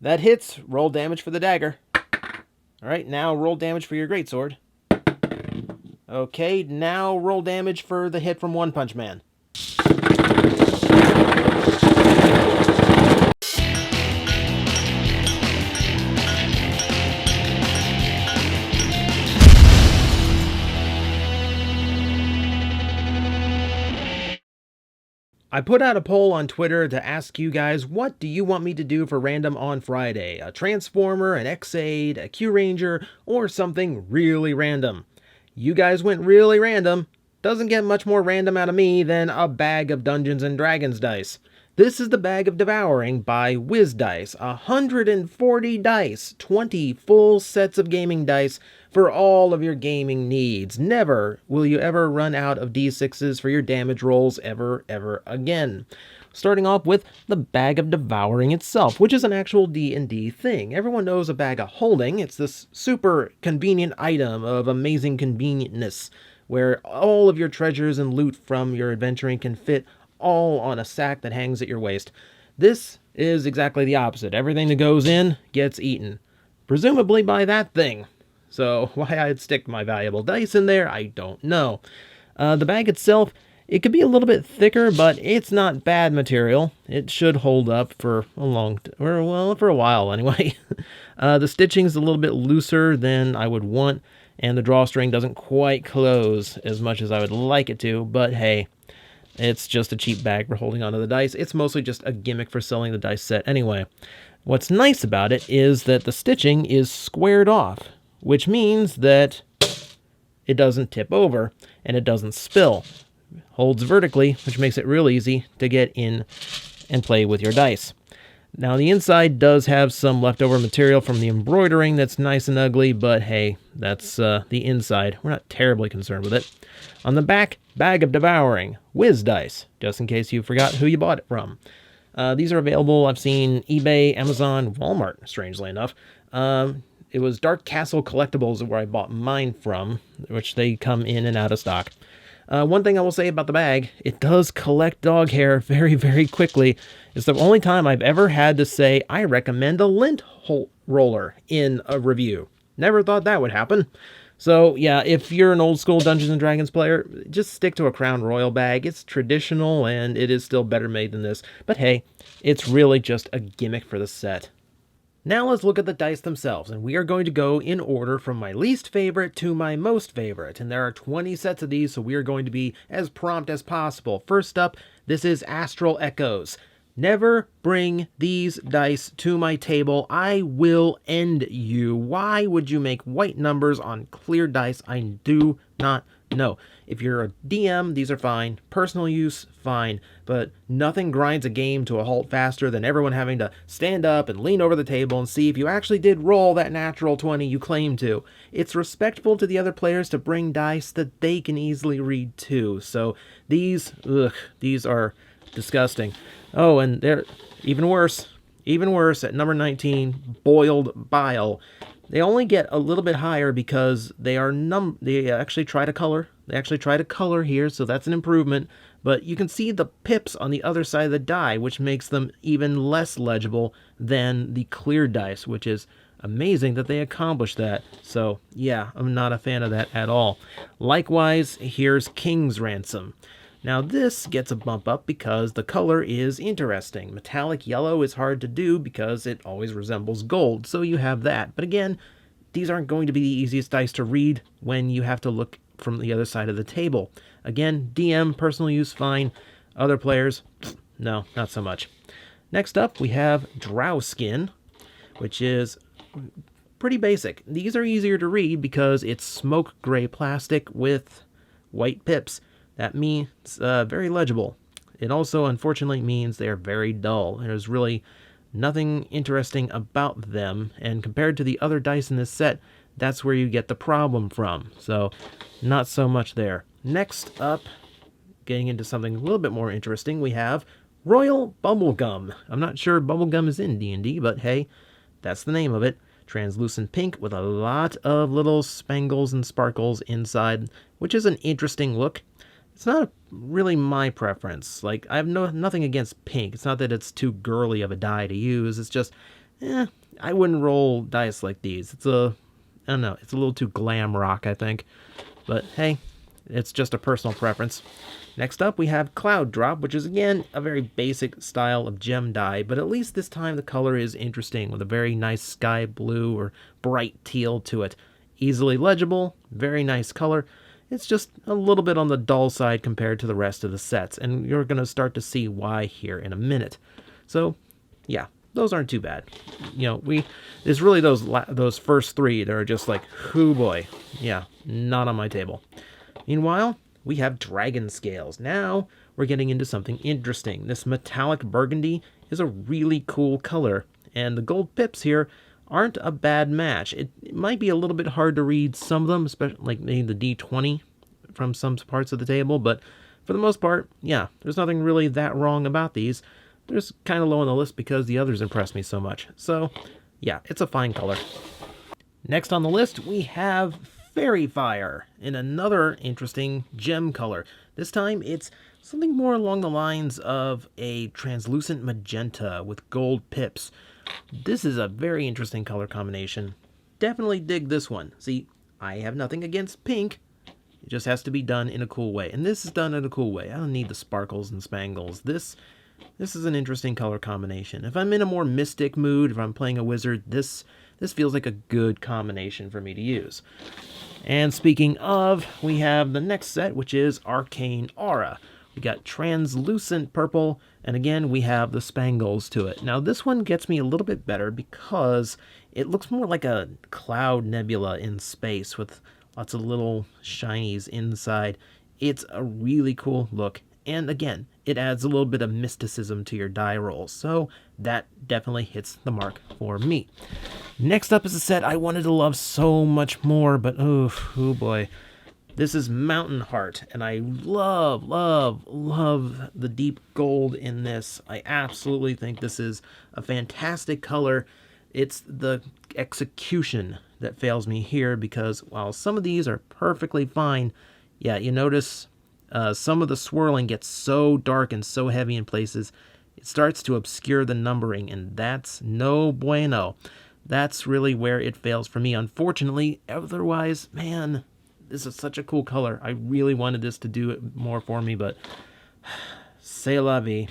That hits. Roll damage for the dagger. Alright, now roll damage for your greatsword. Okay, now roll damage for the hit from One Punch Man. I put out a poll on Twitter to ask you guys, what do you want me to do for random on Friday? A Transformer, an X-Aid, a Q-Ranger, or something really random? You guys went really random. Doesn't get much more random out of me than a bag of Dungeons & Dragons dice. This is the Bag of Devouring by WizDice. 140 dice, 20 full sets of gaming dice for all of your gaming needs. Never will you ever run out of d6s for your damage rolls ever again. Starting off with the Bag of Devouring itself, which is an actual D&D thing. Everyone knows a bag of holding. It's this super convenient item of amazing convenientness where all of your treasures and loot from your adventuring can fit all on a sack that hangs at your waist. This is exactly the opposite. Everything that goes in gets eaten. Presumably by that thing. So why I'd stick my valuable dice in there, I don't know. The bag itself, it could be a little bit thicker, but it's not bad material. It should hold up for for a while anyway. The stitching's a little bit looser than I would want, and the drawstring doesn't quite close as much as I would like it to, but hey, it's just a cheap bag for holding onto the dice. It's mostly just a gimmick for selling the dice set anyway. What's nice about it is that the stitching is squared off, which means that it doesn't tip over and it doesn't spill. It holds vertically, which makes it real easy to get in and play with your dice. Now, the inside does have some leftover material from the embroidering that's nice and ugly, but hey, that's the inside. We're not terribly concerned with it. On the back, Bag of Devouring, WizDice, just in case you forgot who you bought it from. These are available, I've seen eBay, Amazon, Walmart, strangely enough. It was Dark Castle Collectibles where I bought mine from, which they come in and out of stock. One thing I will say about the bag, it does collect dog hair very quickly. It's the only time I've ever had to say, I recommend a lint roller in a review. Never thought that would happen. So yeah, if you're an old school Dungeons & Dragons player, just stick to a Crown Royal bag. It's traditional and it is still better made than this. But hey, it's really just a gimmick for the set. Now let's look at the dice themselves, and we are going to go in order from my least favorite to my most favorite, and there are 20 sets of these, so we are going to be as prompt as possible. First up, this is Astral Echoes. Never bring these dice to my table. I will end you. Why would you make white numbers on clear dice? I do not know. If you're a DM, these are fine. Personal use, fine. But nothing grinds a game to a halt faster than everyone having to stand up and lean over the table and see if you actually did roll that natural 20 you claim to. It's respectful to the other players to bring dice that they can easily read too. So these are disgusting. Oh, and they're even worse at number 19, Boiled Bile. They only get a little bit higher because they actually try to color. They actually try to color here, so that's an improvement. But you can see the pips on the other side of the die, which makes them even less legible than the clear dice, which is amazing that they accomplished that. So yeah, I'm not a fan of that at all. Likewise, here's King's Ransom. Now this gets a bump up because the color is interesting. Metallic yellow is hard to do because it always resembles gold, so you have that. But again, these aren't going to be the easiest dice to read when you have to look from the other side of the table. Again, DM, personal use, fine. Other players, no, not so much. Next up, we have Druskin, which is pretty basic. These are easier to read because it's smoke gray plastic with white pips. That means very legible. It also, unfortunately, means they are very dull. There's really nothing interesting about them, and compared to the other dice in this set, that's where you get the problem from. So, not so much there. Next up, getting into something a little bit more interesting, we have Royal Bubblegum. I'm not sure Bubblegum is in D&D, but hey, that's the name of it. Translucent pink with a lot of little spangles and sparkles inside, which is an interesting look. It's not really my preference. Like, I have nothing against pink. It's not that it's too girly of a dye to use. It's just I wouldn't roll dice like these. I don't know, it's a little too glam rock, I think. But hey, it's just a personal preference. Next up, we have Cloud Drop, which is, again, a very basic style of gem dye, but at least this time the color is interesting, with a very nice sky blue or bright teal to it. Easily legible, very nice color. It's just a little bit on the dull side compared to the rest of the sets, and you're going to start to see why here in a minute. So, yeah, those aren't too bad. You know, it's really those first three that are just like, hoo boy. Yeah, not on my table. Meanwhile, we have Dragon Scales. Now we're getting into something interesting. This metallic burgundy is a really cool color, and the gold pips here aren't a bad match. It might be a little bit hard to read some of them, especially like maybe the D20 from some parts of the table, but for the most part, yeah, there's nothing really that wrong about these. They're just kind of low on the list because the others impressed me so much. So, yeah, it's a fine color. Next on the list, we have Fairy Fire in another interesting gem color. This time, it's something more along the lines of a translucent magenta with gold pips. This is a very interesting color combination. Definitely dig this one. See, I have nothing against pink. It just has to be done in a cool way. And this is done in a cool way. I don't need the sparkles and spangles. This is an interesting color combination. If I'm in a more mystic mood, if I'm playing a wizard, this feels like a good combination for me to use. And speaking of, we have the next set, which is Arcane Aura. We got translucent purple, and again, we have the spangles to it. Now, this one gets me a little bit better because it looks more like a cloud nebula in space with lots of little shinies inside. It's a really cool look. And again, it adds a little bit of mysticism to your die rolls, so that definitely hits the mark for me. Next up is a set I wanted to love so much more, but oh boy. This is Mountain Heart, and I love the deep gold in this. I absolutely think this is a fantastic color. It's the execution that fails me here, because while some of these are perfectly fine, yeah, you notice some of the swirling gets so dark and so heavy in places, it starts to obscure the numbering, and that's no bueno. That's really where it fails for me, unfortunately. Otherwise, man, this is such a cool color. I really wanted this to do it more for me, but c'est la vie.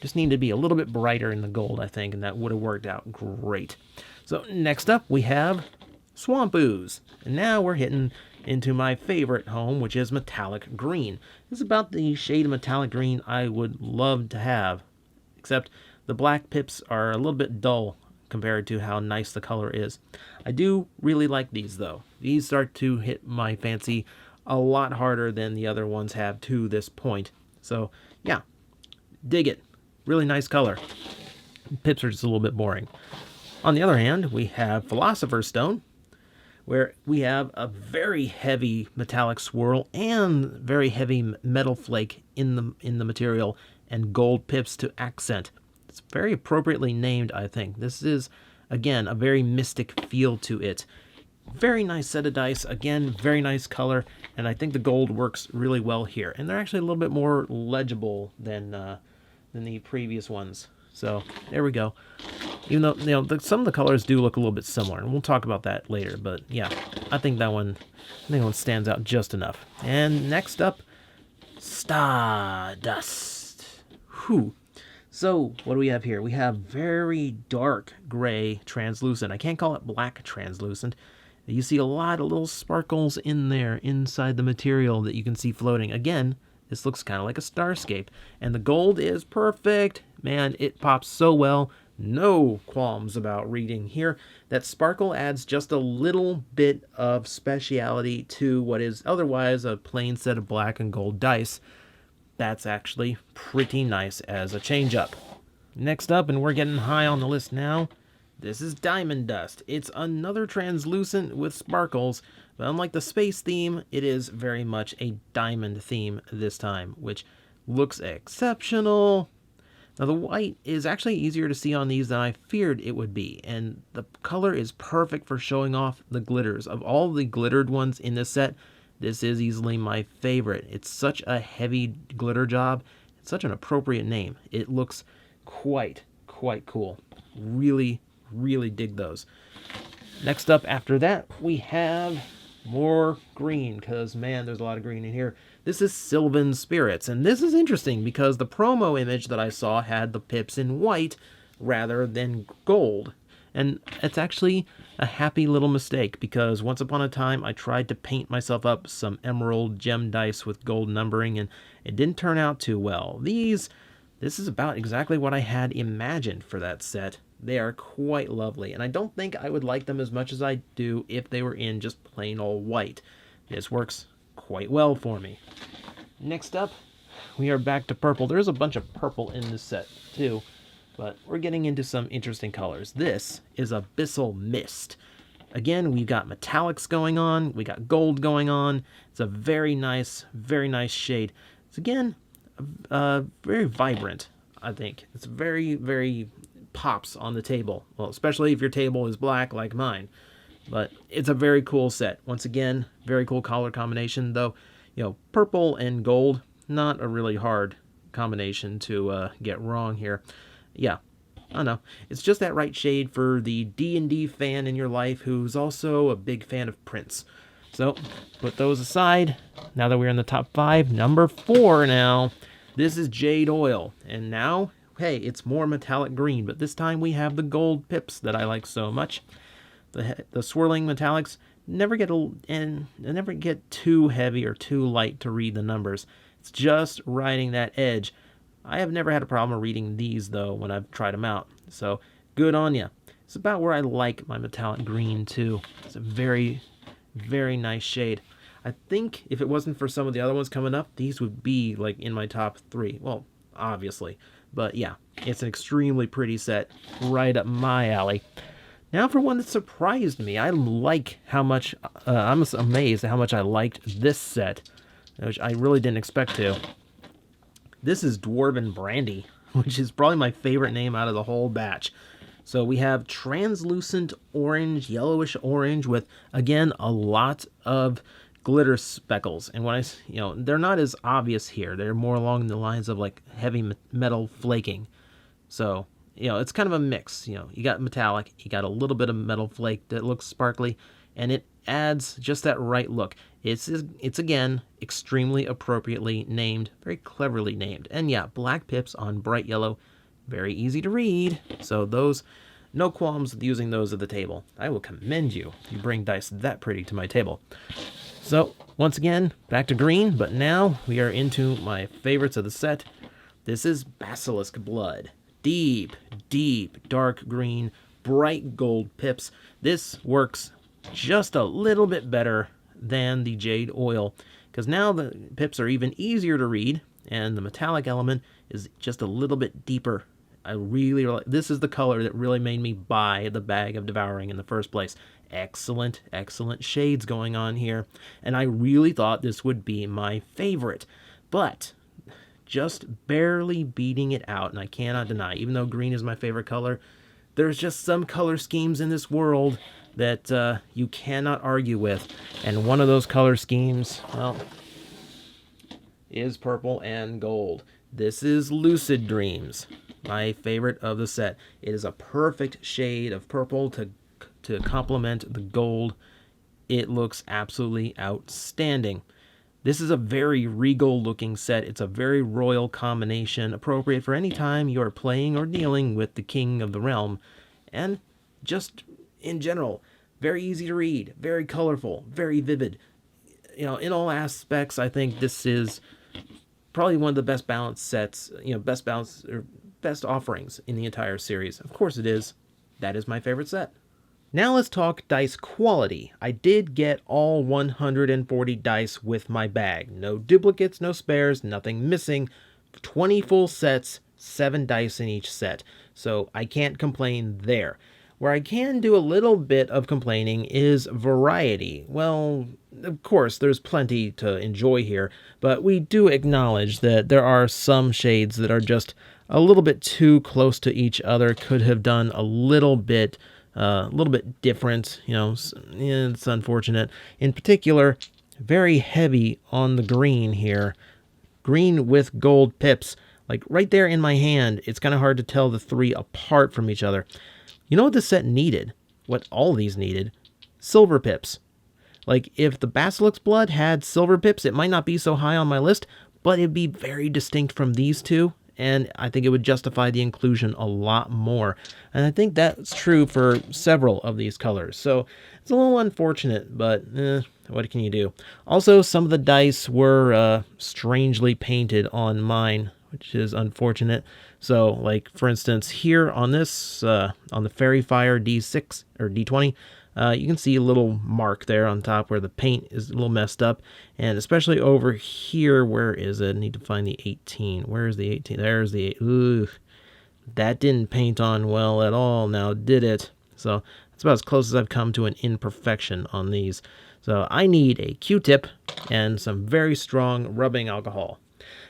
Just need to be a little bit brighter in the gold, I think, and that would have worked out great. So next up, we have Swamp Ooze. And now we're hitting into my favorite home, which is metallic green. This is about the shade of metallic green I would love to have, except the black pips are a little bit dull compared to how nice the color is. I do really like these, though. These start to hit my fancy a lot harder than the other ones have to this point. So, yeah, dig it. Really nice color. Pips are just a little bit boring. On the other hand, we have Philosopher's Stone, where we have a very heavy metallic swirl and very heavy metal flake in the material, and gold pips to accent. It's very appropriately named, I think. This is, again, a very mystic feel to it. Very nice set of dice. Again, very nice color, and I think the gold works really well here. And they're actually a little bit more legible than the previous ones. So there we go. Even though some of the colors do look a little bit similar, and we'll talk about that later. But yeah, I think that one stands out just enough. And next up, Stardust. Whew. So what do we have here? We have very dark gray translucent. I can't call it black translucent. You see a lot of little sparkles in there inside the material that you can see floating. Again, this looks kind of like a starscape. And the gold is perfect. Man, it pops so well. No qualms about reading here. That sparkle adds just a little bit of speciality to what is otherwise a plain set of black and gold dice. That's actually pretty nice as a change-up. Next up, and we're getting high on the list now, this is Diamond Dust. It's another translucent with sparkles, but unlike the space theme, it is very much a diamond theme this time, which looks exceptional. Now, the white is actually easier to see on these than I feared it would be, and the color is perfect for showing off the glitters. Of all the glittered ones in this set, this is easily my favorite. It's such a heavy glitter job. It's such an appropriate name. It looks quite cool. Really, really dig those. Next up after that, we have more green, because, man, there's a lot of green in here. This is Sylvan Spirits, and this is interesting because the promo image that I saw had the pips in white rather than gold. And it's actually a happy little mistake, because once upon a time I tried to paint myself up some emerald gem dice with gold numbering, and it didn't turn out too well. This is about exactly what I had imagined for that set. They are quite lovely, and I don't think I would like them as much as I do if they were in just plain old white. This works quite well for me. Next up, we are back to purple. There's a bunch of purple in this set too, but we're getting into some interesting colors. This is a Bissel Mist. Again, we've got metallics going on, we got gold going on. It's a very nice shade. It's, again, very vibrant, I think. It's very, very pops on the table. Well, especially if your table is black like mine. But it's a very cool set. Once again, very cool color combination, though, you know, purple and gold, not a really hard combination to get wrong here. Yeah, I don't know. It's just that right shade for the D&D fan in your life who's also a big fan of Prince. So, put those aside. Now that we're in the top 5, number 4 now. This is Jade Oil. And now, hey, it's more metallic green, but this time we have the gold pips that I like so much. The swirling metallics never get too heavy or too light to read the numbers. It's just riding that edge. I have never had a problem reading these, though, when I've tried them out. So, good on ya. It's about where I like my metallic green, too. It's a very, very nice shade. I think if it wasn't for some of the other ones coming up, these would be, like, in my top 3. Well, obviously. But, yeah, it's an extremely pretty set. Right up my alley. Now for one that surprised me. I like how much... I'm amazed at how much I liked this set, which I really didn't expect to. This is Dwarven Brandy, which is probably my favorite name out of the whole batch. So we have translucent orange, yellowish orange with, again, a lot of glitter speckles. And when they're not as obvious here. They're more along the lines of like heavy metal flaking. So, it's kind of a mix. You got metallic, you got a little bit of metal flake that looks sparkly, and it adds just that right look. It's again, extremely appropriately named, very cleverly named. And yeah, black pips on bright yellow, very easy to read. So those, no qualms with using those at the table. I will commend you if you bring dice that pretty to my table. So, once again, back to green, but now we are into my favorites of the set. This is Basilisk Blood. Deep, deep, dark green, bright gold pips. This works just a little bit better than the Jade Oil, because now the pips are even easier to read, and the metallic element is just a little bit deeper. I really like this. Is the color that really made me buy the bag of Devouring in the first place. Excellent, excellent shades going on here, and I really thought this would be my favorite, but just barely beating it out, and I cannot deny, even though green is my favorite color, there's just some color schemes in this world that you cannot argue with, and one of those color schemes, well, is purple and gold. This is Lucid Dreams, my favorite of the set. It is a perfect shade of purple to complement the gold. It looks absolutely outstanding. This is a very regal looking set. It's a very royal combination, appropriate for any time you are playing or dealing with the king of the realm. And just in general, very easy to read, very colorful, very vivid. In all aspects, I think this is probably one of the best balanced sets, best offerings in the entire series. Of course it is. That is my favorite set. Now let's talk dice quality. I did get all 140 dice with my bag. No duplicates, no spares, nothing missing. 20 full sets, 7 dice in each set. So I can't complain there. Where I can do a little bit of complaining is variety. Well, of course, there's plenty to enjoy here, but we do acknowledge that there are some shades that are just a little bit too close to each other, could have done a little bit different. It's unfortunate. In particular, very heavy on the green here. Green with gold pips. Like right there in my hand, it's kind of hard to tell the three apart from each other. You know what this set needed? What all these needed? Silver pips. Like, if the Basilisk Blood had silver pips, it might not be so high on my list, but it'd be very distinct from these two, and I think it would justify the inclusion a lot more. And I think that's true for several of these colors. So it's a little unfortunate, but what can you do? Also, some of the dice were strangely painted on mine, which is unfortunate. So, like, for instance, here on this, on the Fairy Fire D6 or D20, you can see a little mark there on top where the paint is a little messed up. And especially over here, where is it? I need to find the 18. Where is the 18? There's the 8. Ooh, that didn't paint on well at all now, did it? So that's about as close as I've come to an imperfection on these. So I need a Q-tip and some very strong rubbing alcohol.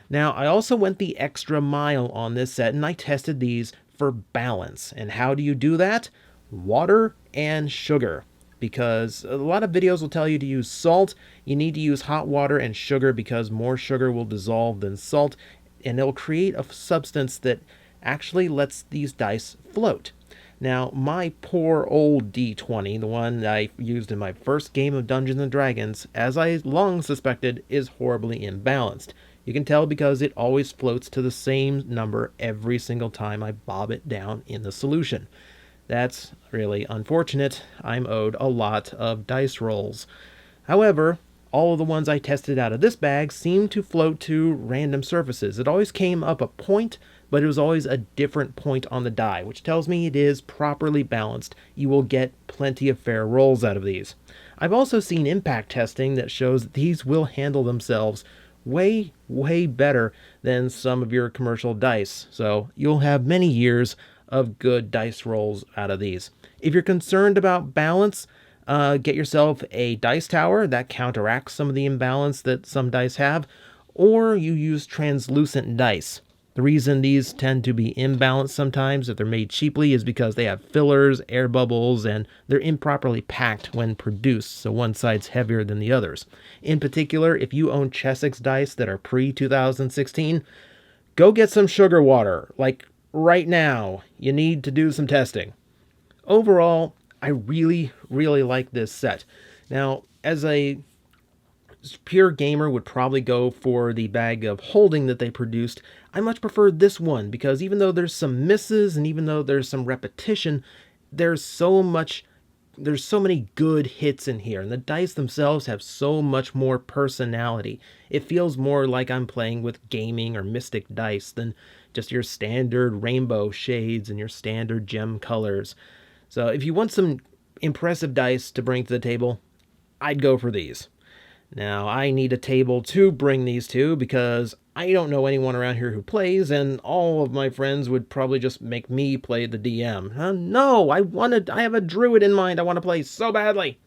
Now, I also went the extra mile on this set, and I tested these for balance. And how do you do that? Water and sugar, because a lot of videos will tell you to use salt. You need to use hot water and sugar because more sugar will dissolve than salt, and it'll create a substance that actually lets these dice float. Now, my poor old D20, the one that I used in my first game of Dungeons & Dragons, as I long suspected, is horribly imbalanced. You can tell because it always floats to the same number every single time I bob it down in the solution. That's really unfortunate. I'm owed a lot of dice rolls. However, all of the ones I tested out of this bag seemed to float to random surfaces. It always came up a point, but it was always a different point on the die, which tells me it is properly balanced. You will get plenty of fair rolls out of these. I've also seen impact testing that shows that these will handle themselves way, way better than some of your commercial dice. So you'll have many years of good dice rolls out of these. If you're concerned about balance, get yourself a dice tower that counteracts some of the imbalance that some dice have, or you use translucent dice. The reason these tend to be imbalanced sometimes if they're made cheaply is because they have fillers, air bubbles, and they're improperly packed when produced, so one side's heavier than the others. In particular, if you own Chessex dice that are pre-2016, go get some sugar water, like right now. You need to do some testing. Overall, I really, really like this set. Now, as a pure gamer would probably go for the bag of holding that they produced, I much prefer this one because even though there's some misses and even though there's some repetition, there's so many good hits in here, and the dice themselves have so much more personality. It feels more like I'm playing with gaming or mystic dice than just your standard rainbow shades and your standard gem colors. So if you want some impressive dice to bring to the table, I'd go for these. Now, I need a table to bring these to because I don't know anyone around here who plays, and all of my friends would probably just make me play the DM. No, I have a druid in mind I want to play so badly.